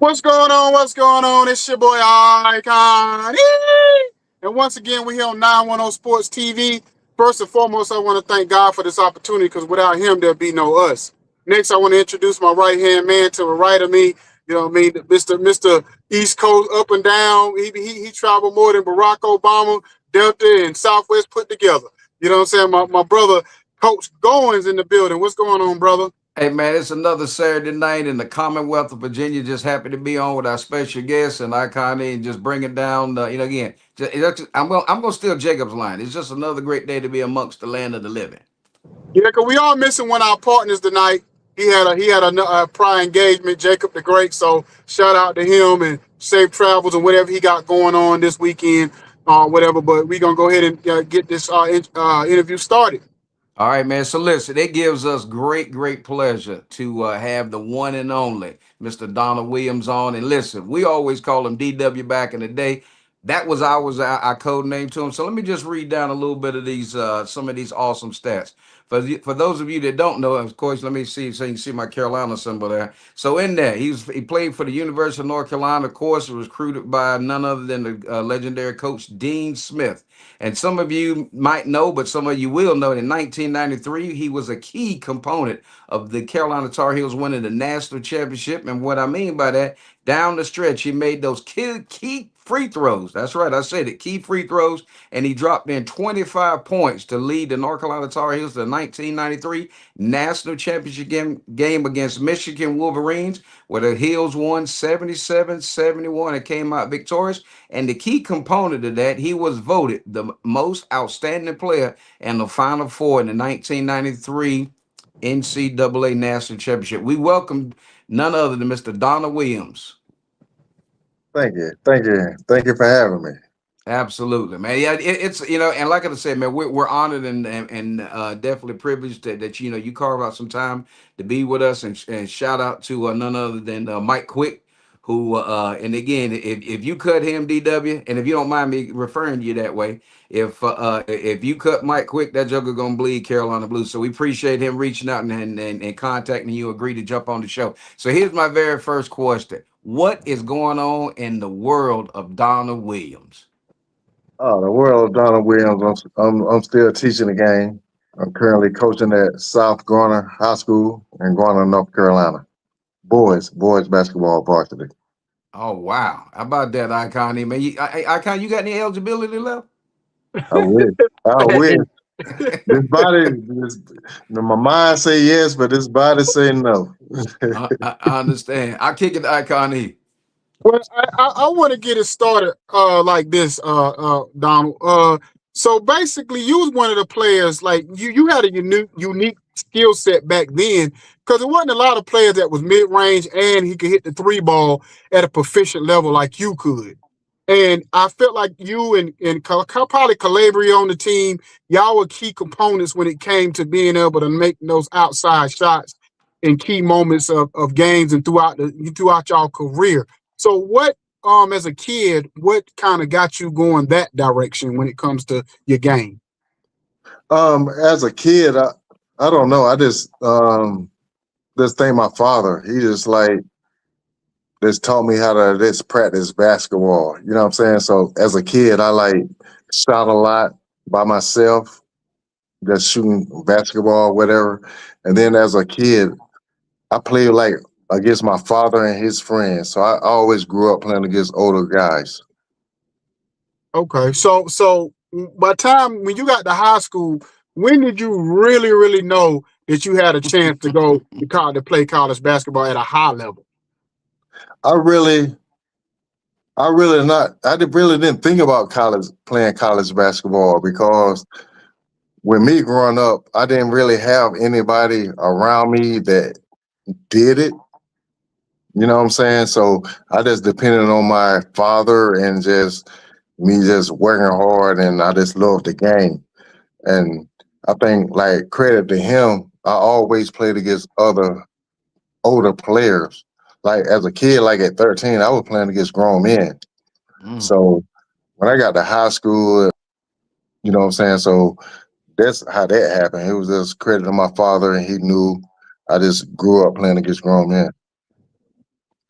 What's going on? What's going on? It's your boy Icon. And once again, we're here on 910 Sports TV. First and foremost, I want to thank God for this opportunity because without him, there'd be no us. Next, I want to introduce my right-hand man to the right of me. You know what I mean? Mr. East Coast up and down. He traveled more than Barack Obama, Delta, and Southwest put together. You know what I'm saying? My brother, Coach Goins in the building. What's going on, brother? Hey man, it's another Saturday night in the Commonwealth of Virginia. Just happy to be on with our special guest and Icon and just bring it down. Again, I'm gonna steal Jacob's line. It's just another great day to be amongst the land of the living. Yeah, because we all missing one of our partners tonight. He had a prior engagement, Jacob the Great. So shout out to him and safe travels and whatever he got going on this weekend, whatever. But we're gonna go ahead and get this interview started. All right, man. So listen, it gives us great pleasure to have the one and only Mr. Donald Williams on. And listen, we always call him DW back in the day. That was our code name to him. So let me just read down a little bit of these some of these awesome stats. For those of you that don't know, of course, let me see so you can see my Carolina symbol there. So in there, he played for the University of North Carolina. Of course, was recruited by none other than the legendary coach Dean Smith. And some of you might know, but some of you will know, in 1993, he was a key component of the Carolina Tar Heels winning the national championship. And what I mean by that, down the stretch, he made those key free throws. That's right, I said it, key free throws. And he dropped in 25 points to lead the North Carolina Tar Heels to the 1993 national championship game against Michigan Wolverines, where the Heels won 77-71 and came out victorious. And the key component of that, he was voted the most outstanding player in the Final Four in the 1993 NCAA National Championship. We welcome none other than Mr. Donald Williams. Thank you. Thank you. Thank you for having me. Absolutely, man. Yeah, it's and like I said, man, we're honored and definitely privileged that you carve out some time to be with us and shout out to none other than Mike Quick, who and again, if you cut him, DW, and if you don't mind me referring to you that way, if you cut Mike Quick, that joker gonna bleed Carolina Blues. So we appreciate him reaching out and contacting you, agree to jump on the show. So here's my very first question: what is going on in the world of Donald Williams? Oh, the world of Donald Williams. I'm still teaching the game. I'm currently coaching at South Garner High School in Garner, North Carolina. Boys basketball varsity. Oh wow! How about that, Icon? Man, Icon, you got any eligibility left? I wish. I wish. My mind say yes, but this body say no. I understand. I kick it to Icon E. Well, I want to get it started like this, Donald. So basically, you was one of the players. Like you had a unique skill set back then because there wasn't a lot of players that was mid range and he could hit the three ball at a proficient level like you could. And I felt like you and probably Calabria on the team, y'all were key components when it came to being able to make those outside shots in key moments of games and throughout y'all career. So what as a kid, what kind of got you going that direction when it comes to your game? As a kid, I don't know. I just thank my father. He just taught me how to just practice basketball. You know what I'm saying? So as a kid, I shot a lot by myself, just shooting basketball, whatever. And then as a kid, I played against my father and his friends. So I always grew up playing against older guys. Okay. So by the time when you got to high school, when did you really know that you had a chance to go to play college basketball at a high level? I really didn't think about playing college basketball because with me growing up, I didn't really have anybody around me that did it. You know what I'm saying? So I just depended on my father and just me just working hard, and I just loved the game. And I think credit to him, I always played against other older players. Like as a kid, at 13, I was playing against grown men. So when I got to high school, you know what I'm saying? So that's how that happened. It was just credit to my father, and he knew I just grew up playing against grown men.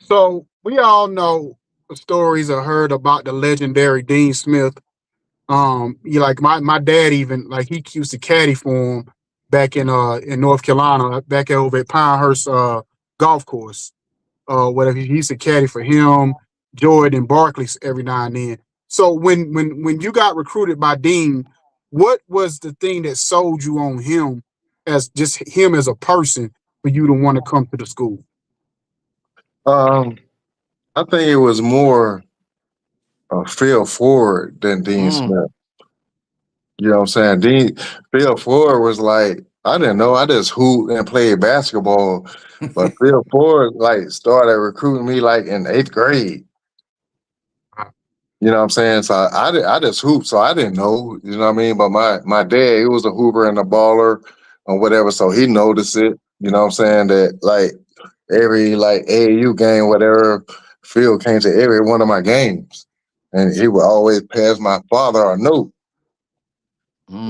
So we all know the stories or heard about the legendary Dean Smith. You like my dad even like he used to caddy for him back in North Carolina, back over at Pinehurst golf course. Whatever he used to caddy for him, Jordan Barkley every now and then. So when you got recruited by Dean, what was the thing that sold you on him as just him as a person for you to want to come to the school? Um, I think it was more Phil Ford than Dean Mm. Smith. You know what I'm saying? Phil Ford was like, I didn't know. I just hooped and played basketball. But Phil Ford like started recruiting me like in 8th grade. You know what I'm saying? So I just hooped, so I didn't know. You know what I mean? But my dad, he was a hooper and a baller or whatever, so he noticed it. You know what I'm saying? That like every like AAU game, whatever, Phil came to every one of my games, and he would always pass my father a note.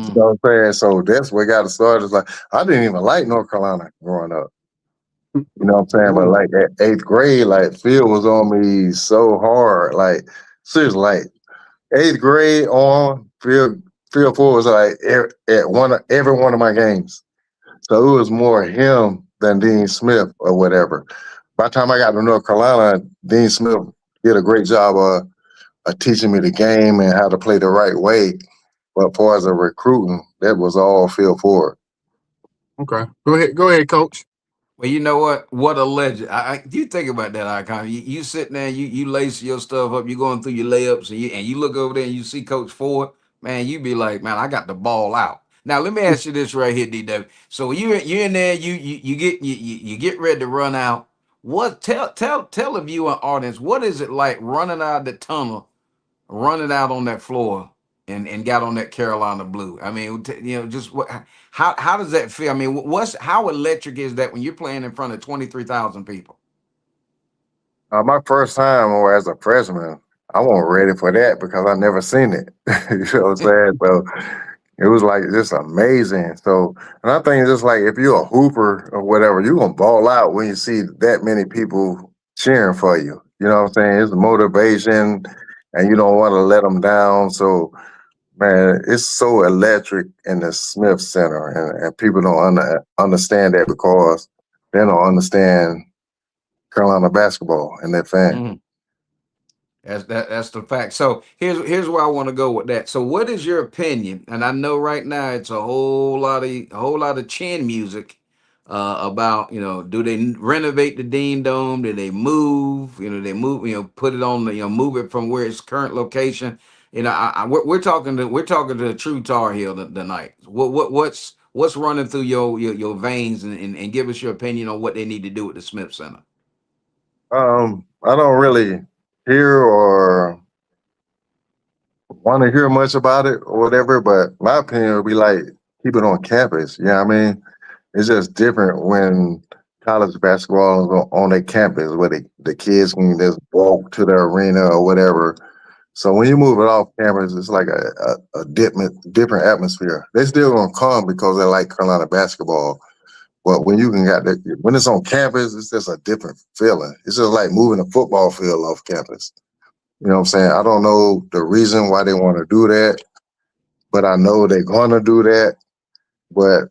You Mm. know what I'm saying? So that's where it got started. It's like I didn't even like North Carolina growing up. You know what I'm saying? But Ooh, like at 8th grade, like Phil was on me so hard. Like seriously, like 8th grade on, Phil Ford was like every one of my games. So it was more him than Dean Smith or whatever. By the time I got to North Carolina, Dean Smith did a great job of teaching me the game and how to play the right way. But as far as a recruiting, that was all Phil Ford. okay. Go ahead, coach. Well, you know what? What a legend! You think about that, Icon. You sitting there, you lace your stuff up, you going through your layups, and you look over there and you see Coach Ford. Man, you be like, man, I got the ball out. Now, let me ask you this right here, DW. So when you're in there, you get ready to run out. What tell the viewer audience what is it like running out of the tunnel, running out on that floor, and got on that Carolina blue? I mean, just what how does that feel? I mean, what's how electric is that when you're playing in front of 23,000 people? My first time or as a freshman, I wasn't ready for that because I never seen it. You know what I'm saying? So it was like just amazing. So, and I think just like if you're a hooper or whatever, you're gonna ball out when you see that many people cheering for you. You know what I'm saying? It's motivation, and you don't want to let them down. So, man, it's so electric in the Smith Center, and people don't understand that because they don't understand Carolina basketball and their fan. Mhm. That's the fact. So here's where I want to go with that. So what is your opinion? And I know right now it's a whole lot of chin music about do they renovate the Dean Dome? Do they move? They move. Put it on the move it from where its current location. We're talking to the true Tar Heel tonight. What's running through your veins and give us your opinion on what they need to do with the Smith Center. I don't really hear or want to hear much about it or whatever, but my opinion would be like keep it on campus. You know what I mean? It's just different when college basketball is on their campus where the kids can just walk to the arena or whatever. So when you move it off campus, it's like a different atmosphere. They still gonna come because they like Carolina basketball. But when you can when it's on campus, it's just a different feeling. It's just like moving a football field off campus. You know what I'm saying? I don't know the reason why they want to do that, but I know they're gonna do that. But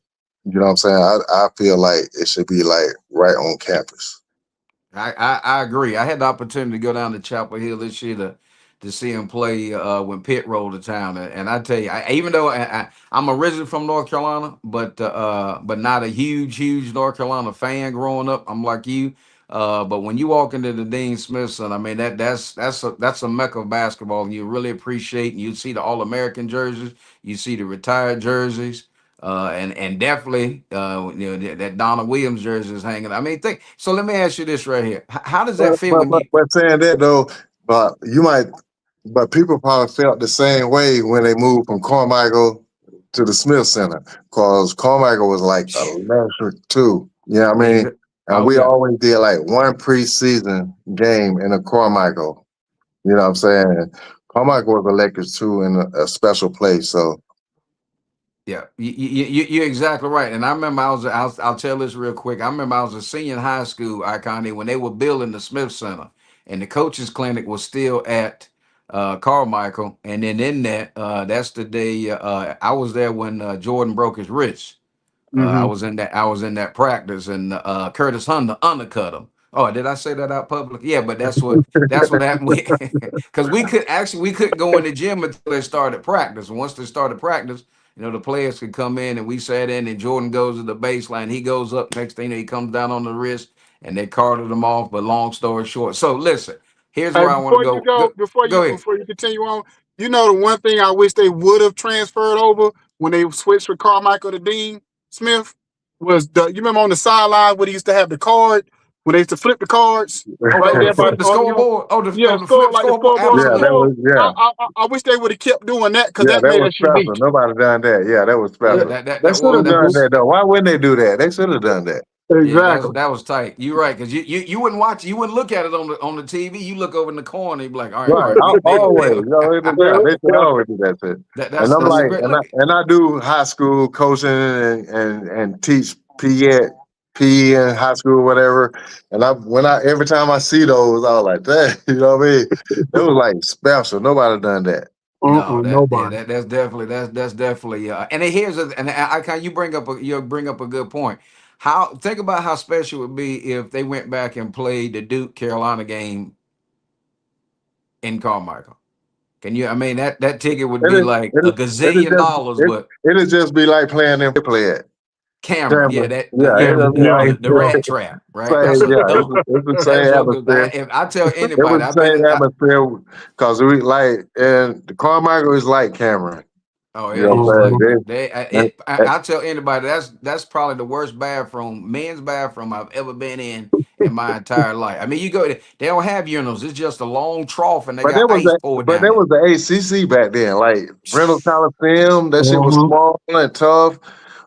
you know what I'm saying? I feel like it should be like right on campus. I agree. I had the opportunity to go down to Chapel Hill this year to see him play when Pitt rolled to town, and I tell you, even though I'm originally from North Carolina, but not a huge North Carolina fan growing up. I'm like you, but when you walk into the Dean Smithson, I mean that's a mecca of basketball, and you really appreciate. And you see the All American jerseys, you see the retired jerseys. And definitely, that Donna Williams jersey is hanging. I mean, think. So let me ask you this right here: how does that But feel but when but, you? but saying that though, but people probably felt the same way when they moved from Carmichael to the Smith Center, because Carmichael was like electric too. You know what I mean? And Oh we yeah, always did like one preseason game in a Carmichael. You know what I'm saying? Carmichael was electric too in a special place. So yeah. You're exactly right. And I remember I'll tell this real quick. I remember I was a senior in high school, Icon, when they were building the Smith Center. and the coaches clinic was still at Carmichael. And then in that, that's the day I was there when Jordan broke his wrist. I Mm-hmm. was in that. I was in that practice, and Curtis Hunter undercut him. Oh, did I say that out public? Yeah, but that's what happened. Because we couldn't go in the gym until they started practice. And once they started practice, the players could come in, and we sat in. And Jordan goes to the baseline. He goes up. Next thing he comes down on the wrist, and they carted him off. But long story short, so listen. Here's Hey, where I want to before you go. go, Go, go ahead. before you continue on, the one thing I wish they would have transferred over when they switched from Carmichael to Dean Smith was you remember on the sideline where they used to have the card when they used to flip the cards, Oh, right? the Everybody flip the on scoreboard. yeah, The score flip like the scoreboard. scoreboard on the that Absolutely. floor. was I wish they would have kept doing that because yeah, that that made was us special. unique. Nobody done that. Yeah, that was Yeah, special. They that should was have that done was that though. Why wouldn't they do that? They should have done that. Yeah, Exactly. that was tight. You're right, because you wouldn't watch, you wouldn't look at it on the TV. You look over in the corner, you'd be like, all Right, right, always. they They should always do that shit. And I'm that's like, great. and I Look, and I do high school coaching and teach PE in high school, whatever. And every time I see those, I was like, that, you know what I mean? It was like special. Nobody done that. no, Nobody. that's definitely and I kind you bring up a good point. How think about how special it would be if they went back and played the Duke Carolina game in Carmichael. Can you? I mean, that ticket would be It like it a it gazillion just dollars, it but it'd just be like playing them play it. Cameron, yeah, Cameron. Yeah, it'll be Yeah. the rat trap, right? That's same. what Yeah, no, it's the that's same so good. atmosphere. If I tell It was anybody, I've the been same in. atmosphere because we like and the Carmichael is like Cameron. Oh, You it know what is I'm like saying? I tell anybody that's probably the worst bathroom, men's bathroom I've ever been in my entire life. I mean, you go, they don't have urinals. It's just a long trough, and they got ice poured But down there there. was the ACC back then, like Brindle Coliseum. That shit was Uh-huh. small and tough.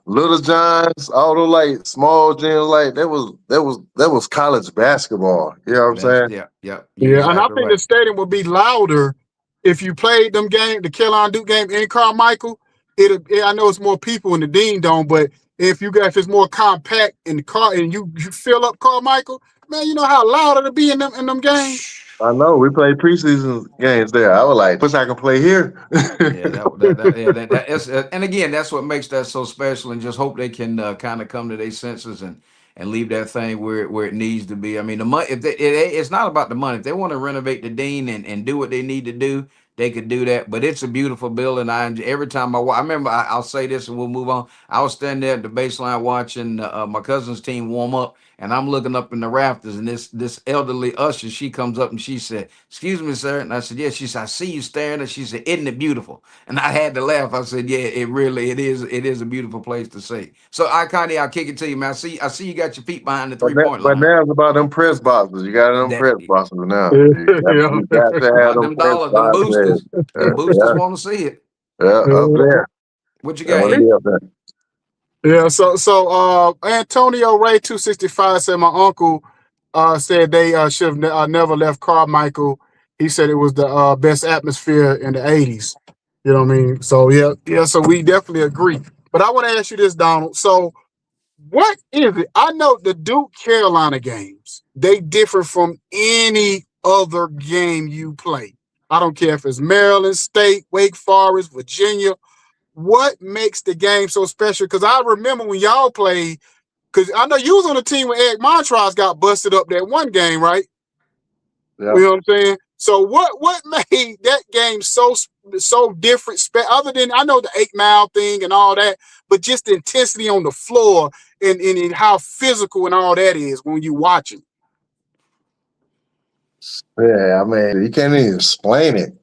Little Johns, all those like small gyms, like that was college basketball. You know what I'm That's saying? yeah. You're Yeah, and I exactly think the right. stadium would be louder if you played the Carolina Duke game in Carmichael. I know it's more people in the Dean Dome, but if it's more compact in the car and you fill up Carmichael, man, you know how loud it'll be in them games. I know. We played preseason games there. I was like, wish I could play here. Yeah, that is, and again, that's what makes that so special. And just hope they can kind of come to their senses and leave that thing where it needs to be. I mean, the money, it's not about the money. If they want to renovate the Dean and do what they need to do, they could do that. But it's a beautiful building. Every time I remember, I'll say this and we'll move on. I was standing there at the baseline watching my cousin's team warm up, and I'm looking up in the rafters, and this elderly usher, she comes up and she said, "Excuse me, sir," and I said, "Yes." She said, "I see you staring," and she said, "Isn't it beautiful?" And I had to laugh. I said, "Yeah, it is a beautiful place to see." So I'll kick it to you, man. I see you got your feet behind the But 3 point but line. now it's about them press boxes. You got them That press boxes now. Yeah. You got to have about them them press dollars, them boxes. boosters. Them boosters want to see it. Up there. What you I got, want to E? be up there. Yeah, so Antonio Ray 265 said my uncle said they should have never left Carmichael. He said it was the best atmosphere in the 80s. You know what I mean? So yeah, so we definitely agree. But I want to ask you this, Donald. So what is it? I know the Duke Carolina games, they differ from any other game you play. I don't care if it's Maryland State, Wake Forest, Virginia. What makes the game so special? Because I remember when y'all played, because I know you was on the team when Eric Montross got busted up that one game, right? Yeah. You know what I'm saying? So what made that game so different? Other than I know the 8 mile thing and all that, but just the intensity on the floor and how physical and all that is when you watching. Yeah, I mean, you can't even explain it.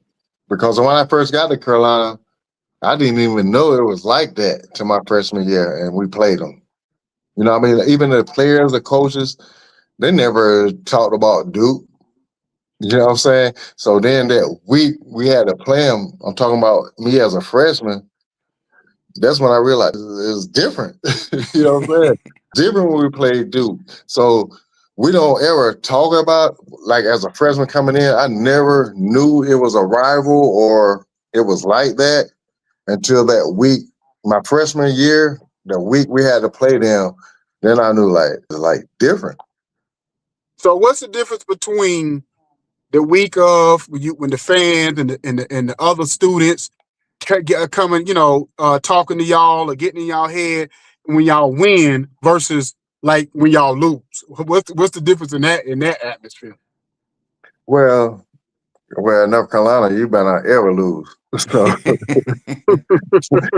Because when I first got to Carolina, I didn't even know it was like that to my freshman year, and we played them. You know what I mean? Even the players, the coaches, they never talked about Duke. You know what I'm saying? So then that week we had to play them. I'm talking about me as a freshman. That's when I realized it's different. You know what I'm saying? Different when we played Duke. So we don't ever talk about, like, as a freshman coming in, I never knew it was a rival or it was like that until that week, my freshman year, the week we had to play them, then I knew like it's like different. So what's the difference between the week of when the fans and the other students coming, talking to y'all or getting in y'all head when y'all win versus like when y'all lose? What's the difference in that atmosphere? Well, North Carolina, you better not ever lose. So,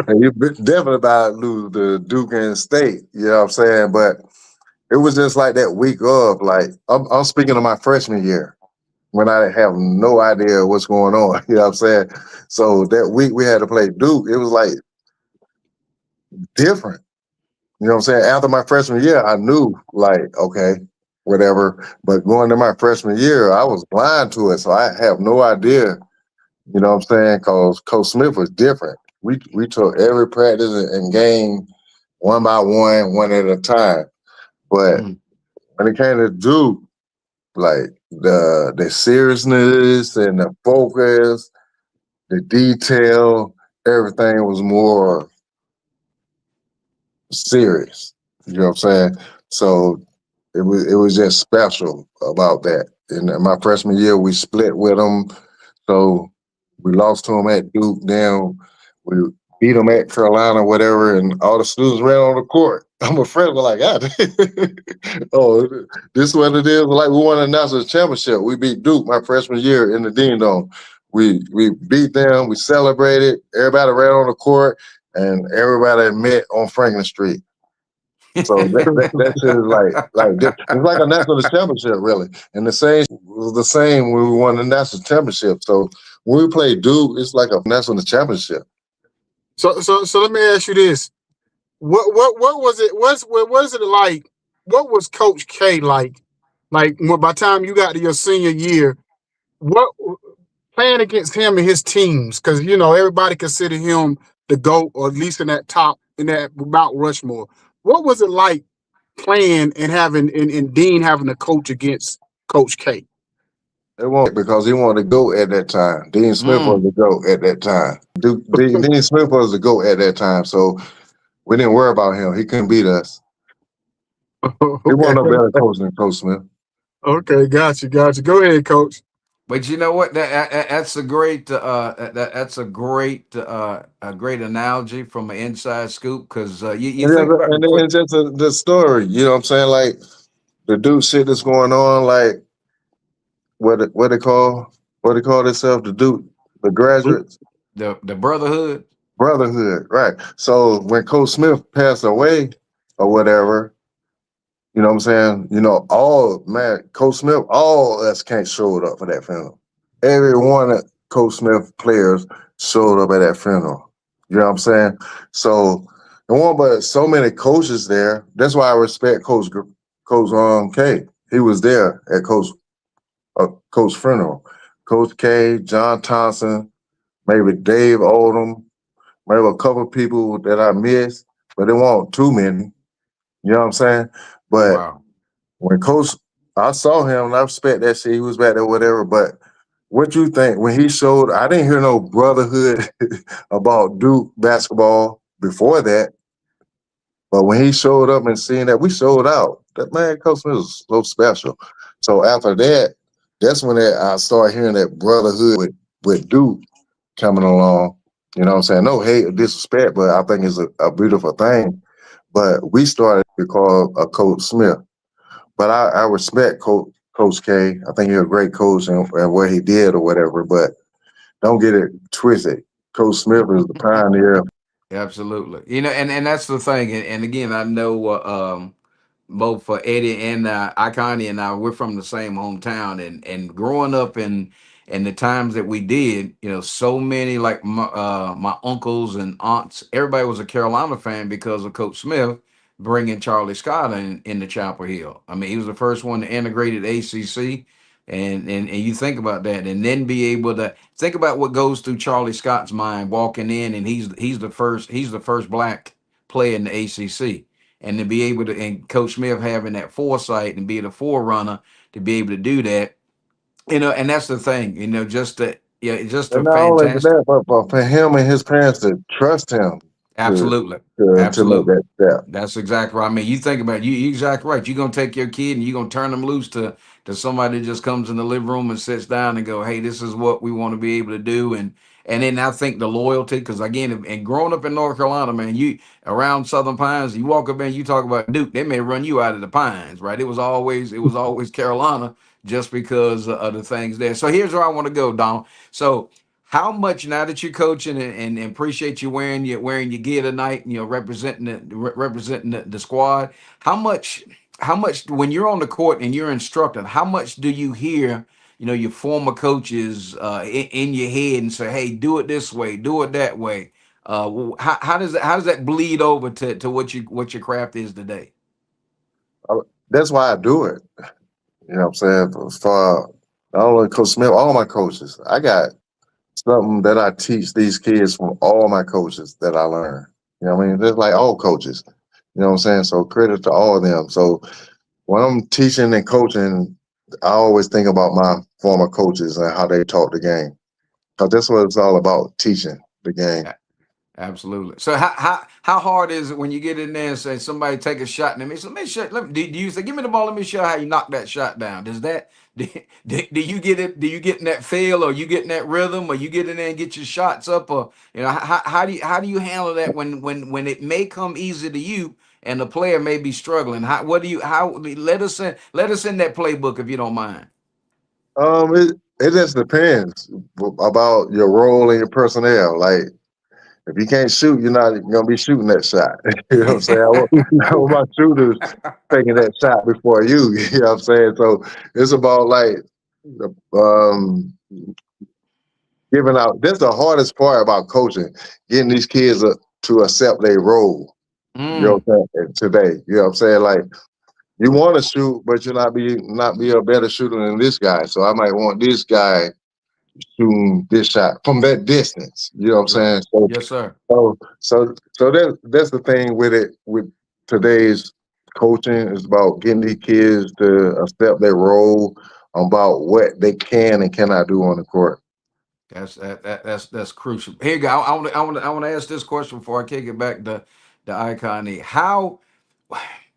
and you definitely about to lose to Duke and State. You know what I'm saying? But it was just like that week of, like, I'm speaking of my freshman year when I have no idea what's going on. You know what I'm saying? So that week we had to play Duke. It was like different. You know what I'm saying? After my freshman year, I knew, like, okay, whatever. But going to my freshman year, I was blind to it. So I have no idea, you know what I'm saying? Because Coach Smith was different. We took every practice and game one by one at a time. But Mm. when it came to Duke, like the seriousness and the focus, the detail, everything was more serious. You know what I'm saying? So it was just special about that. In my freshman year, we split with them, so we lost to them at Duke. Then we beat them at Carolina, whatever, and all the students ran on the court. I'm a friend, but like, God, oh, this is what it is. Like we won a national championship. We beat Duke my freshman year in the Dean Dome. We beat them. We celebrated. Everybody ran on the court, and everybody met on Franklin Street. So that shit is it's like a national championship, really. And the same was the same when we won the national championship. So when we play Duke, it's like a national championship. So let me ask you this: what was it? What was it like? What was Coach K like? Like by the time you got to your senior year, what playing against him and his teams? Because everybody consider him the GOAT, or at least in that Mount Rushmore. What was it like playing and having and Dean having a coach against Coach K? It won't because he wanted to go at that time. Dean Smith was Mm. the GOAT at that time. Dean Smith was the GOAT at that time. So we didn't worry about him. He couldn't beat us. He Okay, wasn't no better coach than Coach Smith. okay, got you. Go ahead, Coach. But you know what? That's a great that's a great analogy from an inside scoop because you And, think about and before. it's just the story. You know what I'm saying? Like the Duke shit that's going on, like what they call themselves, the Duke, the graduates. The brotherhood. Brotherhood, right. So when Coach Smith passed away or whatever, you know what I'm saying? Coach Smith, all us can't showed up for that funeral. Every one of Coach Smith players showed up at that funeral. You know what I'm saying? So there weren't but so many coaches there. That's why I respect Coach K. He was there at Coach funeral. Coach K, John Thompson, maybe Dave Oldham, maybe a couple of people that I missed, but it wasn't too many. You know what I'm saying? But Wow. when Coach, I saw him and I respect that shit. He was back there, whatever. But what you think when he showed? I didn't hear no brotherhood about Duke basketball before that. But when he showed up and seeing that, we showed out. That man, Coach Smith was so special. So after that, that's when I started hearing that brotherhood with Duke coming along. You know what I'm saying? No hate or disrespect, but I think it's a beautiful thing. But we started because of Coach Smith. But I respect Coach K. I think he's a great coach and what he did or whatever. But don't get it twisted. Coach Smith is the pioneer. Absolutely. And that's the thing. And again, I know both for Eddie and Iconi and I, we're from the same hometown, and growing up in the times that we did, so many like my uncles and aunts, everybody was a Carolina fan because of Coach Smith bringing Charlie Scott in the Chapel Hill. I mean, he was the first one to integrate ACC. And you think about that, and then be able to think about what goes through Charlie Scott's mind walking in, and he's the first black player in the ACC, and to be able to, and Coach Smith having that foresight and be the forerunner to be able to do that, and that's the thing, just a And not only fantastic. that, but for him and his parents to trust him. Absolutely. to make Absolutely. that step. That's exactly right. I mean, you think about it, you exactly right. You're gonna take your kid and you're gonna turn them loose to somebody that just comes in the living room and sits down and go, "Hey, this is what we want to be able to do." And then I think the loyalty, because again, and growing up in North Carolina, man, you around Southern Pines, you walk up and you talk about Duke, they may run you out of the Pines, right? It was always Carolina just because of the things there. So here's where I want to go, Don. So how much now that you're coaching and appreciate you wearing your gear tonight, representing the squad. How much when you're on the court and you're instructing, how much do you hear your former coaches in your head and say, hey, do it this way, do it that way? How does that bleed over to what your craft is today? That's why I do it. You know what I'm saying? For not only Coach Smith, all my coaches, I got something that I teach these kids from all my coaches that I learned. You know what I mean? Just like all coaches. You know what I'm saying? So credit to all of them. So when I'm teaching and coaching, I always think about my former coaches and how they taught the game. Because that's what it's all about, teaching the game. Absolutely. So how hard is it when you get in there and say somebody take a shot and let me show, do you say give me the ball, let me show you how you knock that shot down? Does that do you get it? Do you get in that feel, or you get in that rhythm, or you get in there and get your shots up, or how do you handle that when it may come easy to you and the player may be struggling? How let us in that playbook if you don't mind. It just depends about your role and your personnel. Like if you can't shoot, you're not gonna be shooting that shot. You know what I'm saying? I want my shooters taking that shot before you. You know what I'm saying? So it's about like um, giving out. That's the hardest part about coaching, getting these kids to accept their role. You know Mm, what I'm saying? Today, you know what I'm saying? Like you want to shoot, but you're not be a better shooter than this guy. So I might want this guy shooting this shot from that distance. You know what I'm yes, saying? So yes, sir. that's the thing with it with today's coaching is about getting these kids to accept their role about what they can and cannot do on the court. That's crucial. Here you go. I want to ask this question before I kick it back to the icon.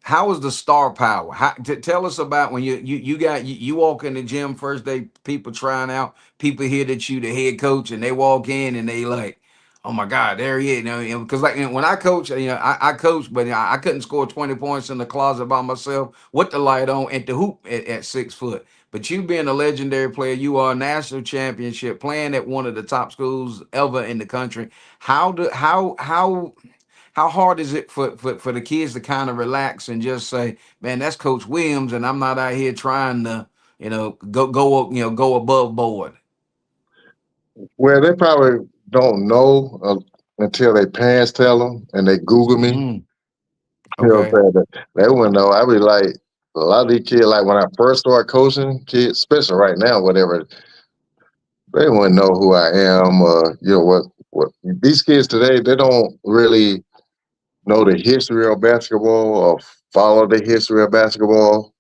How is the star power? Tell us about when you walk in the gym first day, people trying out, people hear that you the head coach, and they walk in and they like, oh my God, there he is. Because like when I coach, I coach, but I couldn't score 20 points in the closet by myself with the light on at the hoop at 6 foot. But you being a legendary player, you are a national championship playing at one of the top schools ever in the country. How hard is it for the kids to kind of relax and just say, man, that's Coach Williams, and I'm not out here trying to, go above board. Well, they probably don't know until their parents tell them and they Google me. Mm, You know okay. what I'm saying? They wouldn't know. I be like, a lot of these kids, like when I first started coaching kids, especially right now, whatever, they wouldn't know who I am. What these kids today, they don't really know the history of basketball or follow the history of basketball.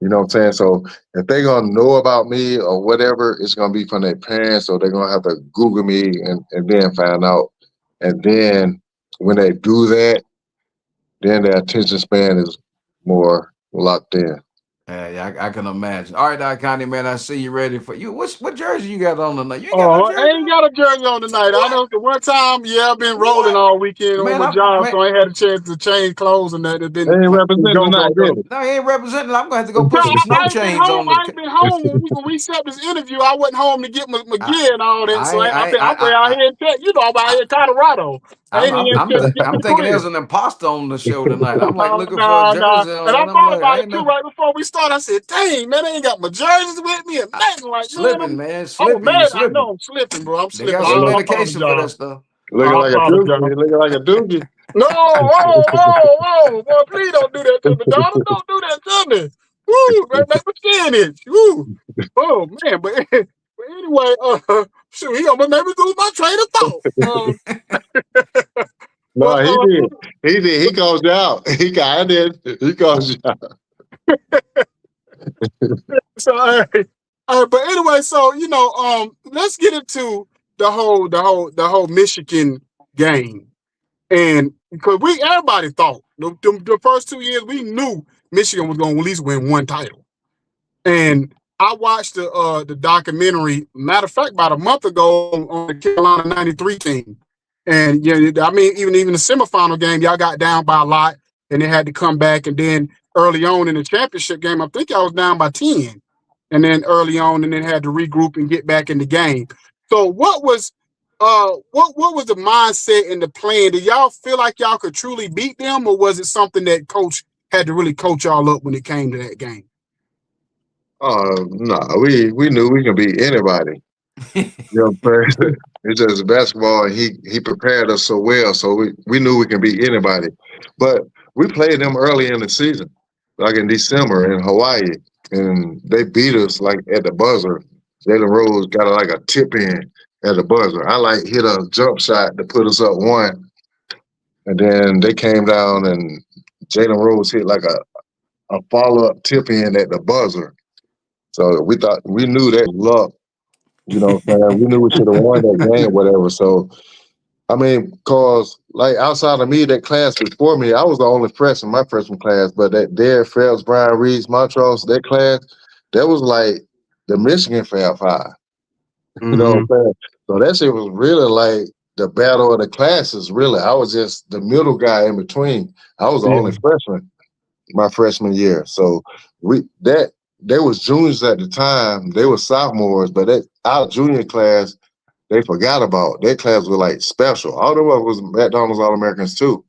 You know what I'm saying? So if they're gonna know about me or whatever, it's gonna be from their parents, or they're gonna have to Google me and then find out. And then when they do that, then their attention span is more locked in. Yeah, I can imagine. All right, Iconic man, I see you ready for you. What jersey you got on tonight? You ain't got no Oh, I jersey ain't on? got a jersey on tonight. I What? know the one time, yeah, I've been rolling What? all weekend on Man, my I'm job, man. so I ain't had a chance to change clothes and that. It's They been ain't representing go, tonight, go, did go. No, he ain't representing. I'm gonna have to go No, put some snow I ain't been chains home. on I ain't the. been home when we set this interview. I wasn't home to get my I, gear and all that. So I'm way out I, here in Texas. You know, I'm out here in Colorado. I I'm ain't I'm even I'm, th- get to I'm the thinking crib. there's an imposter on the show tonight. I'm like looking for a Nah, nah. jersey And on, I and I'm thought like, I about it ain't too know. right before we started. I said, dang, man, I ain't got my jerseys with me and nothing. Like, man, Slipping, man, I'm slipping. You mad. I slipping. know I'm slipping, bro. I'm They slipping. got they? some I Look, medication for that apologize. stuff. looking I like a apologize. dookie. Looking like a dookie. No, boy, please don't do that to me, Donald. Don't do that to me. Woo, man, make my skin itch. Woo. Oh man, but anyway, shoot, he almost made me lose my train of thought. No, But he did. He did. He calls you out. I did. He calls you out. so but anyway, so let's get into the whole Michigan game. And because everybody thought the first 2 years we knew Michigan was going to at least win one title. And I watched the documentary, matter of fact, about a month ago on the Carolina '93 team. And yeah, I mean, even the semifinal game, y'all got down by a lot, and they had to come back. And then early on in the championship game, I think I was down by 10. And then early on, and then had to regroup and get back in the game. So what was what was the mindset and the plan? Did y'all feel like y'all could truly beat them, or was it something that coach had to really coach y'all up when it came to that game? No, we knew we could beat anybody. You know what I'm saying? It's just basketball, and he prepared us so well, so we knew we can beat anybody. But we played them early in the season, like in December in Hawaii, and they beat us like at the buzzer. Jalen Rose got like a tip in at the buzzer. I like hit a jump shot to put us up one, and then they came down and Jalen Rose hit like a follow up tip in at the buzzer. So we knew that luck. You know what I'm saying? We knew we should have won that game, whatever. So, I mean, because, like, outside of me, that class before me, I was the only freshman, my freshman class, but that Derek Phelps, Brian Reeves, Montrose, that class, that was like the Michigan Fab Five. You know what I'm saying? So that shit was really like the battle of the classes, really. I was just the middle guy in between. I was the only freshman my freshman year. So they was juniors at the time. They were sophomores, but our junior class, they forgot about. Their class was like special. All of us was McDonald's All-Americans too.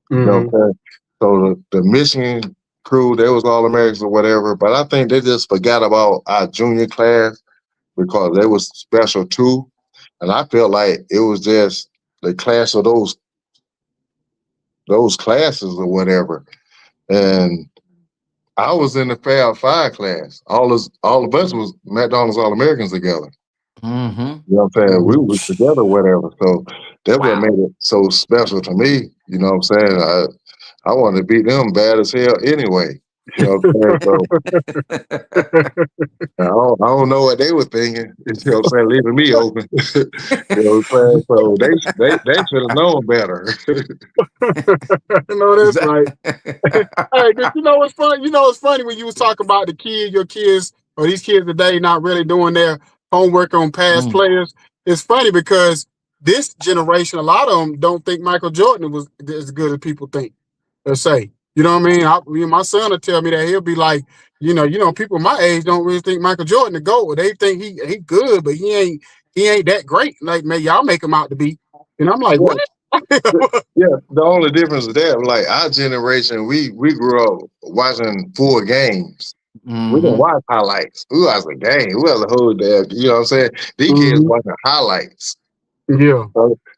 You know what I'm saying? So the Michigan crew, they was All-Americans or whatever, but I think they just forgot about our junior class because they was special too. And I felt like it was just the class of those classes or whatever. And I was in the Fab Five class. All of us was McDonald's All-Americans together. Mm-hmm. You know what I'm saying? We was together, whatever. So that's what made it so special to me. You know what I'm saying? I wanted to beat them bad as hell anyway. You know what I'm saying? So I don't know what they were thinking. You know what I'm saying? Leaving me open. You know what I'm saying? So they should have known better. No, that's right. Hey, you know what's funny? You know it's funny when you was talking about your kids, or these kids today not really doing their homework on past players. It's funny because this generation, a lot of them don't think Michael Jordan was as good as people think. Let's say, you know what I mean? My son will tell me that he'll be like, people my age don't really think Michael Jordan the GOAT. They think he good, but he ain't that great. Like, man, y'all make him out to be. And I'm like, what? Yeah, the only difference is that, like, our generation, we grew up watching full games. We didn't watch highlights. We watched a game. We watched a whole damn. You know what I'm saying? These kids watching highlights. Yeah.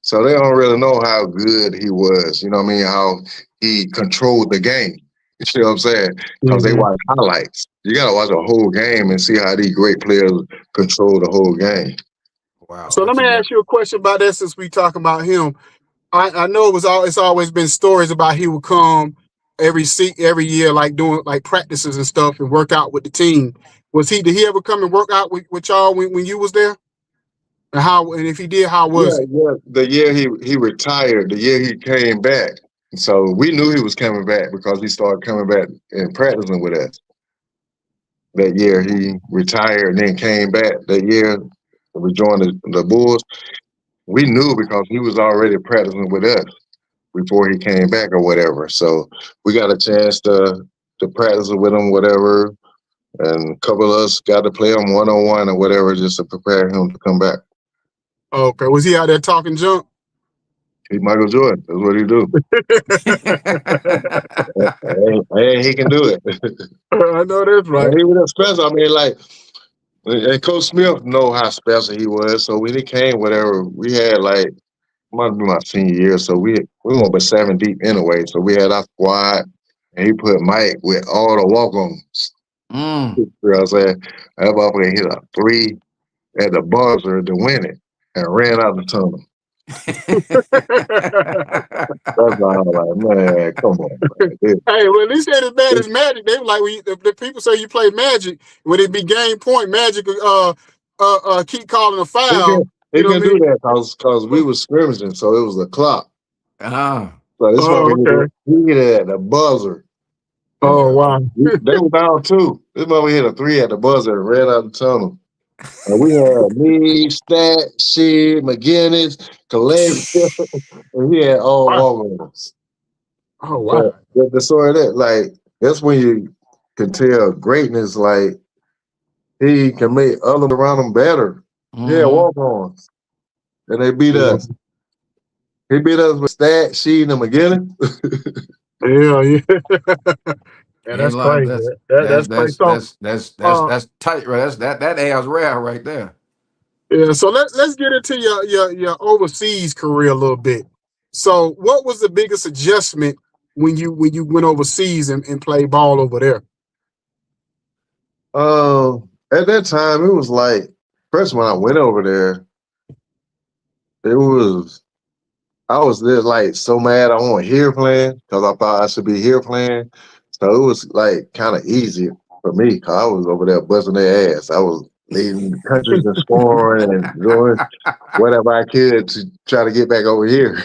So they don't really know how good he was. You know what I mean? How he controlled the game. You see what I'm saying? Because they watch highlights. You got to watch a whole game and see how these great players control the whole game. Wow. So let me ask you a question about that since we talking about him. I know it's always been stories about he would come every year, like doing like practices and stuff and work out with the team. Did he ever come and work out with y'all when you was there? And if he did, how was it? Yeah. The year he retired, the year he came back. So we knew he was coming back because he started coming back and practicing with us. That year he retired and then came back. That year we joined the Bulls. We knew because he was already practicing with us before he came back or whatever. So we got a chance to practice with him, whatever. And a couple of us got to play him one-on-one or whatever just to prepare him to come back. Okay. Was he out there talking junk? He's Michael Jordan. That's what he do. And he can do it. I know that's right. And he was special. I mean, like, and Coach Smith know how special he was. So when he came, whatever, we had like, might be my senior year. So we went but 7 deep anyway. So we had our squad, and he put Mike with all the walk-ons. You know what I'm saying? That motherfucker hit a 3 at the buzzer to win it and ran out the tunnel. That's all like, man, come on, man. Hey, well, at least they as bad as Magic. They were like, the people say you play Magic, when it be game point, Magic keep calling a foul. He can do that because we was scrimmaging, so it was a clock. So this one okay. we hit it at the buzzer. Oh wow. They were down 2. This one we hit a 3 at the buzzer and ran out the tunnel. And we had me, Stat, Shea, McGinnis, Calais, and we had all of us. Oh But wow. the story of that, like, that's when you can tell greatness, like, he can make others around him better. Yeah, walk-ons. And they beat us. He beat us with Stat, Sheen, and McGinnis. Yeah, yeah. Yeah, Ain't that's lying. crazy. That's crazy. So That's tight, right? That ass rare right there. yeah, so let's get into your overseas career a little bit. So what was the biggest adjustment when you went overseas and played ball over there? At that time, it was like, first when I went over there, I was just like so mad I wasn't here playing because I thought I should be here playing. So it was like kind of easy for me because I was over there busting their ass. I was leading the countries and scoring and doing whatever I could to try to get back over here.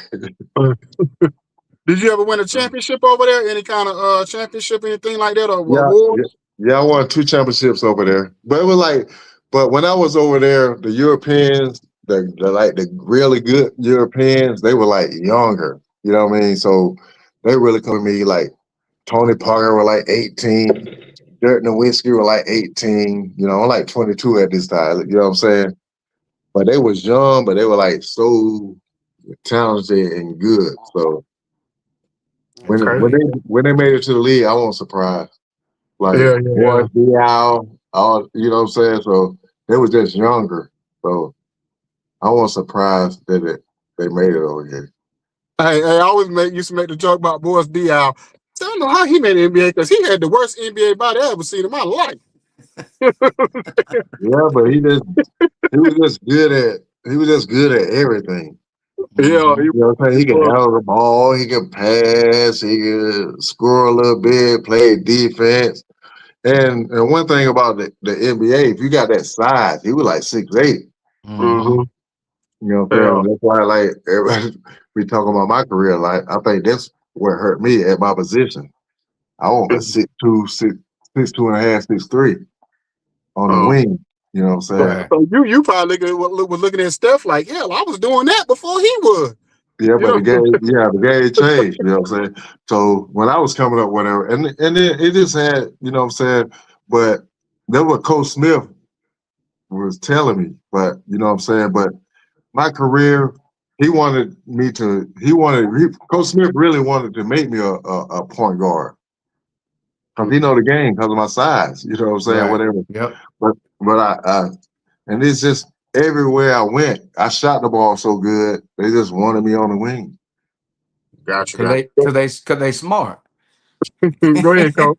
Did you ever win a championship over there? Any kind of championship, anything like that, or Yeah, awards? yeah, I won 2 championships over there. But it was like, but when I was over there, the Europeans, the really good Europeans, they were like younger. You know what I mean? So they really come to me like Tony Parker were like 18, Dirk Nowitzki were like 18. You know, I'm like 22 at this time. You know what I'm saying? But they was young, but they were like so talented and good. So Okay. when they made it to the league, I wasn't surprised. Like Yeah. Boris Diaw, all you know what I'm saying? So they was just younger. So I wasn't surprised that they made it over here. Hey, I always used to make the joke about Boris Diaw. So I don't know how he made the NBA because he had the worst NBA body I ever seen in my life. Yeah, but he was just good at everything. Yeah, You know what I'm saying? He could handle the ball, he could pass, he could score a little bit, play defense. And one thing about the NBA, if you got that size, he was like 6'8". mm-hmm. You know what I'm Yeah. saying? That's why, like, everybody be talking about my career. Like, I think that's what hurt me at my position. I want a 6'2", 6'2.5", 6'3" on the wing. You know what I'm saying? Right. So you probably was looking at stuff like, hell, I was doing that before he was. Yeah, You but know? the game changed. You know what I'm saying? So when I was coming up, whatever, and then it just had, you know what I'm saying. But that's what Coach Smith was telling me. But you know what I'm saying. But my career, Coach Smith really wanted to make me a point guard because he know the game because of my size. You know what I'm saying? Right. Whatever. Yep. But and it's just everywhere I went, I shot the ball so good, they just wanted me on the wing. Gotcha. Cause they smart. Go ahead, Coach.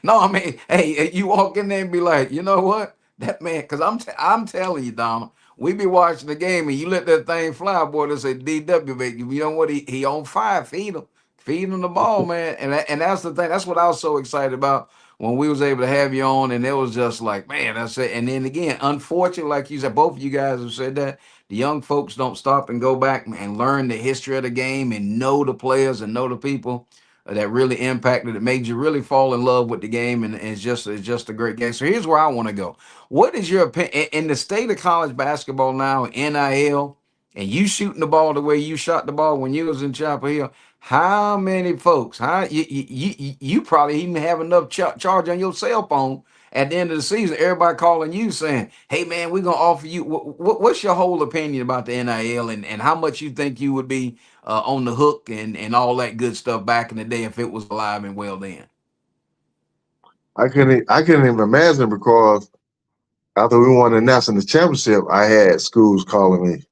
No, I mean, hey, you walk in there and be like, you know what, that man? Because I'm telling you, Donald, we be watching the game and you let that thing fly, boy. They say DW, baby. You know what? He on fire. Feed him the ball, man. And that's the thing. That's what I was so excited about when we was able to have you on, and it was just like, man, that's it. And then again, unfortunately, like you said, both of you guys have said that the young folks don't stop and go back and learn the history of the game and know the players and know the people that really impacted it, made you really fall in love with the game, and it's just a great game. So here's where I want to go. What is your opinion in the state of college basketball now, NIL, and you shooting the ball the way you shot the ball when you was in Chapel Hill? How many folks? How you probably even have enough charge on your cell phone at the end of the season. Everybody calling you saying, "Hey man, we're gonna offer you." What's your whole opinion about the NIL and how much you think you would be on the hook and all that good stuff back in the day if it was alive and well then? I couldn't even imagine because after we won the national championship, I had schools calling me,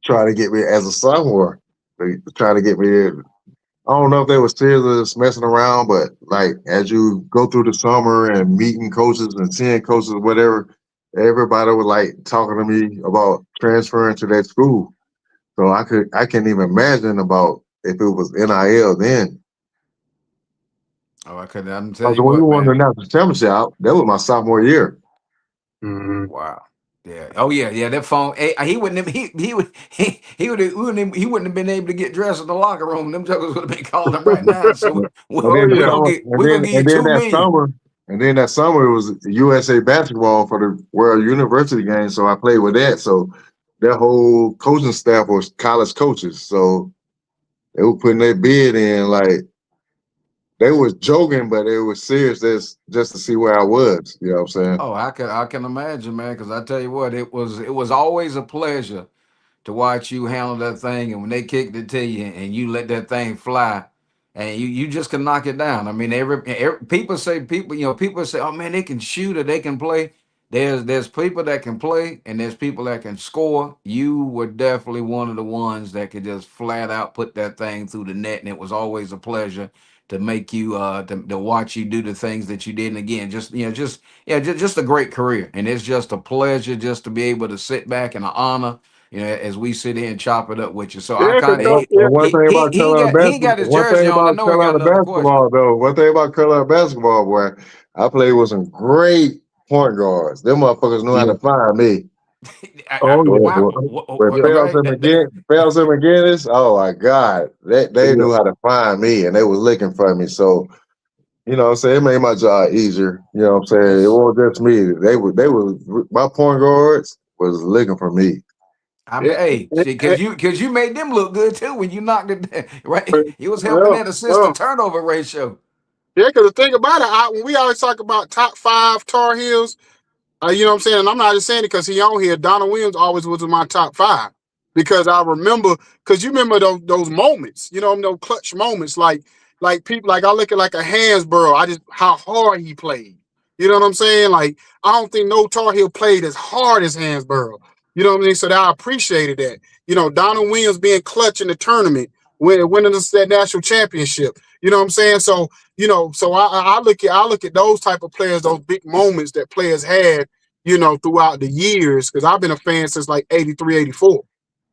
trying to get me as a sophomore. They trying to get me in. I don't know if they were serious messing around, but like as you go through the summer and meeting coaches and seeing coaches, whatever, everybody was like talking to me about transferring to that school. So I can't even imagine about if it was NIL then. Oh, I couldn't. I'm tell Because you when we what, won the man. national championship, that was my sophomore year. Mm-hmm. Wow. Yeah. Oh yeah. Yeah. That phone. He wouldn't have. He wouldn't have been able to get dressed in the locker room. Them jokers would have been calling him right now. So And Oh then the we yeah. gonna summer, get. We gonna give you and then that 2 million. summer, it was USA basketball for the World University Games. So I played with that. So their whole coaching staff was college coaches. So they were putting their bid in like they was joking, but it was serious just to see where I was. You know what I'm saying? Oh, I can imagine, man. Because I tell you what, it was always a pleasure to watch you handle that thing, and when they kicked it to you and you let that thing fly, and you just can knock it down. I mean, every people say, oh man, they can shoot or they can play. There's people that can play and there's people that can score. You were definitely one of the ones that could just flat out put that thing through the net, and it was always a pleasure to make you to watch you do the things that you did. And again, just a great career, and it's just a pleasure just to be able to sit back and an honor, as we sit here and chop it up with you. So I Yeah, kind of yeah. And one thing about he ain't got his One jersey thing on. I about know he got Carolina another question. basketball, though, one thing about Carolina basketball, boy, I played with some great point guards. Them motherfuckers knew how Yeah. to find me. Oh yeah. Wow, With Yeah. Pels right? and McGinnis, oh my God, they Yeah. knew how to find me, and they was looking for me. So what I'm saying, it made my job easier. You know what I'm saying? It Yes. wasn't just me. My point guards was looking for me. I mean, Yeah. hey, Yeah. because you made them look good too when you knocked it down, right? You was helping Yeah. that assist to Yeah. turnover ratio. Yeah, because the thing about it, when we always talk about top five Tar Heels, you know what I'm saying? And I'm not just saying it because he on here. Donald Williams always was in my top five because I remember, because you remember those moments, those clutch moments, like people, like I look at like a Hansborough, how hard he played. You know what I'm saying? Like I don't think no Tar Heel played as hard as Hansborough. You know what I mean? So that I appreciated that. Donald Williams being clutch in the tournament, winning that national championship. You know what I'm saying? So so I look at those type of players, those big moments that players had, throughout the years, because I've been a fan since like 83, 84.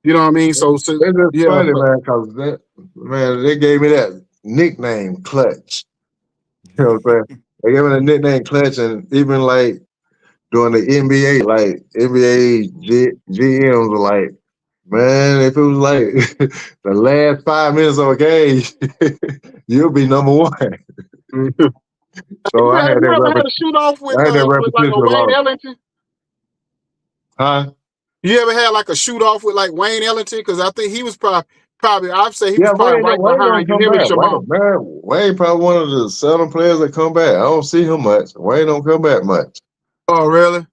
You know what I mean? So since It's just yeah, funny, so, man, because they gave me that nickname, Clutch. You know what I'm saying? They gave me the nickname Clutch, and even like during the NBA, like GMs were like, man, if it was like the last 5 minutes of a game, you'll be number one. So you ever had a shoot off I had that with like a repetition Wayne about, Ellington? huh? You ever had like a shoot off with like Wayne Ellington? Because I think he was probably I'd say he was Yeah, probably right Wayne don't behind you, come him and back. Shamon. Wayne probably one of the seldom players that come back. I don't see him much. Wayne don't come back much. Oh, really?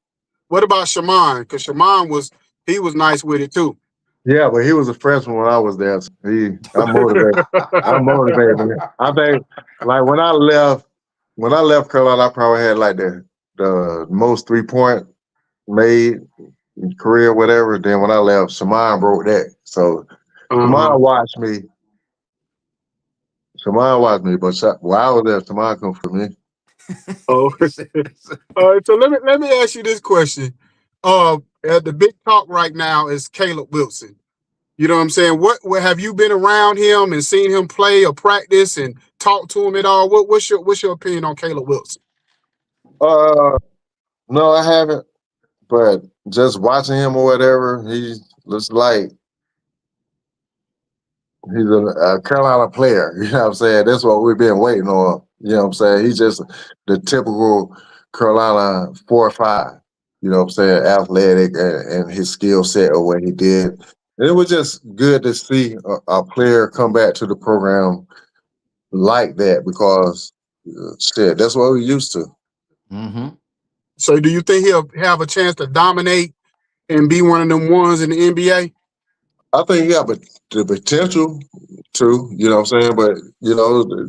What about Shamon? Because Shamon he was nice with it too. Yeah, but he was a freshman when I was there. So I'm motivated. I'm motivated. I think like when I left Carolina, I probably had like the most 3-point made career, whatever. Then when I left, Shimon broke that. So Uh-huh. Shimon watched me. But while I was there, Shimon come for me. Oh, all right. So let me ask you this question. The big talk right now is Caleb Wilson. You know what I'm saying? What have you been around him and seen him play or practice and talk to him at all? What's your opinion on Caleb Wilson? Uh, no, I haven't. But just watching him or whatever, he looks like he's a Carolina player. You know what I'm saying? That's what we've been waiting on. You know what I'm saying? He's just the typical Carolina 4 or 5. You know what I'm saying? Athletic and his skill set or what he did. And it was just good to see a player come back to the program like that because shit, that's what we used to. Mm-hmm. So do you think he'll have a chance to dominate and be one of them ones in the NBA? I think he got the potential to, you know what I'm saying? But,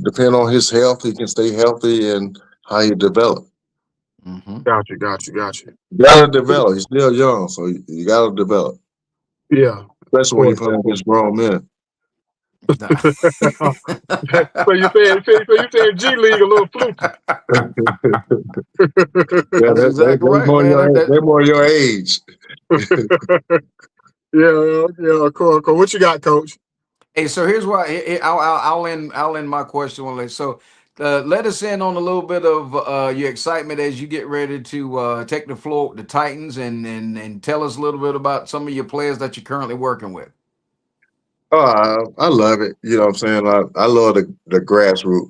depending on his health, he can stay healthy and how he develop. Mm-hmm. Got you. You gotta develop. He's still young, so you gotta develop. Yeah, of Especially when you're course, of playing course. against grown men. So you saying G League a little fluky? Yeah, That's exactly they right, more man. your they're more your age. Yeah, cool. What you got, Coach? Hey, so here's why I'll end my question with so Let us in on a little bit of your excitement as you get ready to take the floor with the Titans, and tell us a little bit about some of your players that you're currently working with. Oh, I love it. You know what I'm saying? I love the grassroots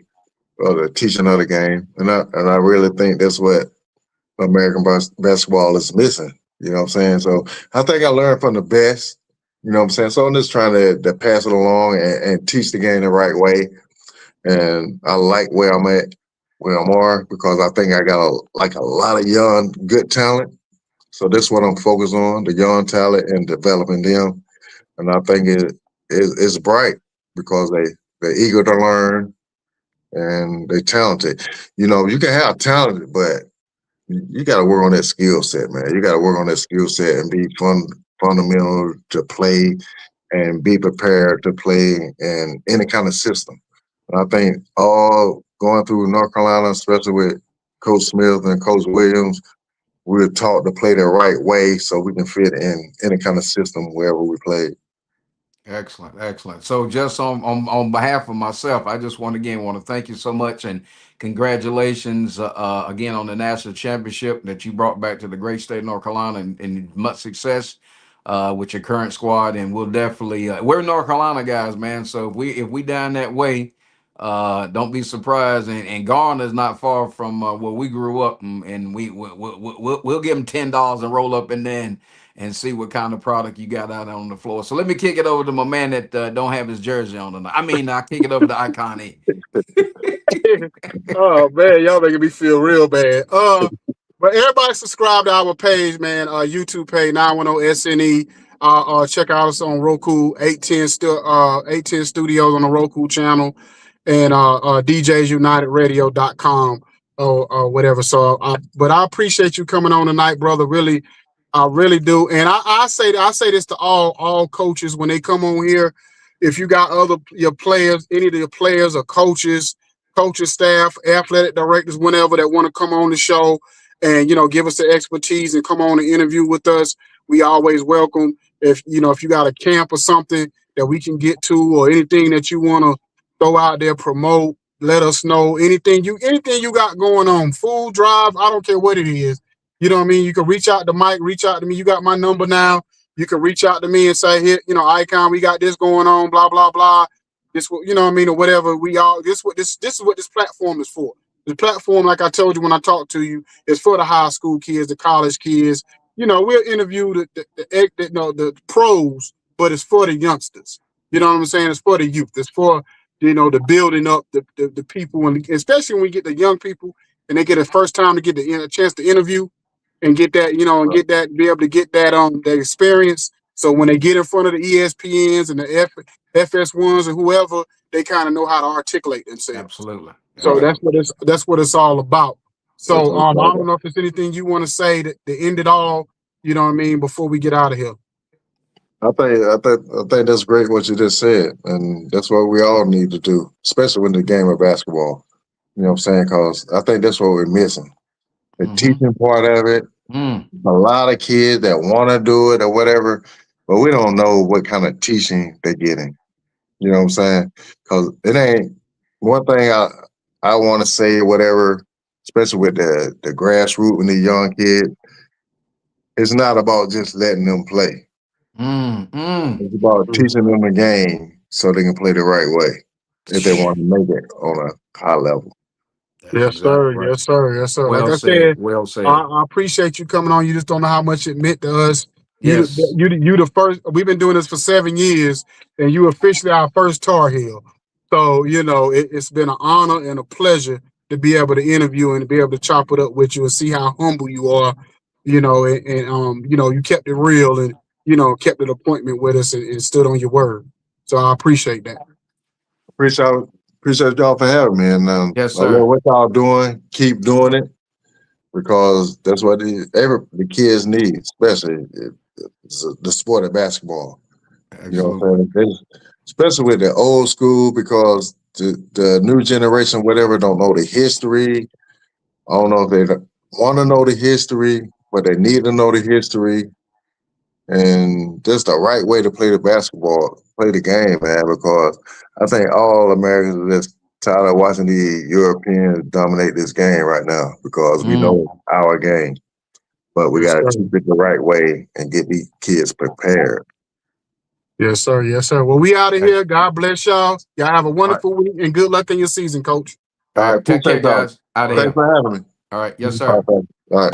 of the teaching of the game. And I really think that's what American basketball is missing. You know what I'm saying? So I think I learned from the best. You know what I'm saying? So I'm just trying to pass it along and teach the game the right way. And I like where I'm at, where I'm are, because I think I got a lot of young, good talent. So that's what I'm focused on, the young talent and developing them. And I think it's bright because they're eager to learn and they're talented. You know, you can have talent, but you got to work on that skill set, man. You got to work on that skill set and be fundamental to play and be prepared to play in any kind of system. And I think all going through North Carolina, especially with Coach Smith and Coach Williams, we were taught to play the right way so we can fit in any kind of system wherever we play. Excellent, excellent. So, just on behalf of myself, I just want to thank you so much and congratulations again on the national championship that you brought back to the great state of North Carolina, and much success with your current squad. And we'll definitely we're North Carolina guys, man. So if we down that way, don't be surprised. And Garner is not far from where we grew up, and we'll give them $10 and roll up in there and see what kind of product you got out on the floor. So let me kick it over to my man that don't have his jersey on tonight. I mean, I kick it over to Icon E. Oh man, y'all making me feel real bad. But everybody subscribe to our page, man. YouTube page 910 SNE. Check out us on Roku, 810 Studios on the Roku channel, and DJsUnitedRadio.com or whatever. So, but I appreciate you coming on tonight, brother. Really, I really do. And I say this to all coaches when they come on here. If you got your players, any of your players or coaches, staff, athletic directors, whenever that want to come on the show and give us the expertise and come on and interview with us, we always welcome. If you got a camp or something that we can get to, or anything that you want to throw out there, promote, let us know. Anything you got going on, food drive, I don't care what it is. You know what I mean? You can reach out to Mike, reach out to me. You got my number now. You can reach out to me and say, here, Icon, we got this going on, blah, blah, blah. This, you know what I mean, or whatever. This is what this platform is for. The platform, like I told you when I talked to you, is for the high school kids, the college kids. We'll interview the pros, but it's for the youngsters. You know what I'm saying? It's for the youth. It's for the building up the people, and especially when we get the young people and they get a first time to get a chance to interview and get that, be able to get that experience. So when they get in front of the ESPNs and the FS1s and whoever, they kind of know how to articulate themselves. Absolutely. So that's what it's all about. So I Absolutely. don't know if there's anything you want to say to end it all, you know what I mean, before we get out of here. I think that's great what you just said, and that's what we all need to do, especially with the game of basketball. You know what I'm saying? Because I think that's what we're missing. The teaching part of it. A lot of kids that want to do it or whatever, but we don't know what kind of teaching they're getting. You know what I'm saying? Because it ain't one thing I want to say, whatever, especially with the grassroots and the young kid. It's not about just letting them play. It's about teaching them the game so they can play the right way if they want to make it on a high level. That's Yes, exactly sir. right. Yes, sir. Yes, sir. Well Like I said. said, Well said. I appreciate you coming on. You just don't know how much it meant to us. You Yes. the first. We've been doing this for 7 years, and you officially our first Tar Heel. So it's been an honor and a pleasure to be able to interview and to be able to chop it up with you and see how humble you are. You kept it real and kept an appointment with us and stood on your word. So I appreciate that. Appreciate y'all for having me, and Yes, I love sir. what y'all doing. Keep doing it because that's what the kids need, especially the sport of basketball. You know what Absolutely. I'm saying? Especially with the old school, because the new generation, whatever, don't know the history. I don't know if they want to know the history, but they need to know the history. And just the right way to play the basketball, play the game, man, because I think all Americans are just tired of watching the Europeans dominate this game right now because we know it's our game. But we Yes, got to sir. keep it the right way and get these kids prepared. Yes, sir. Yes, sir. Well, we out of here. God bless y'all. Y'all have a wonderful week and good luck in your season, Coach. All right, take care, appreciate y'all. guys. Out of Thanks here. for having me. All right, yes, All sir. right.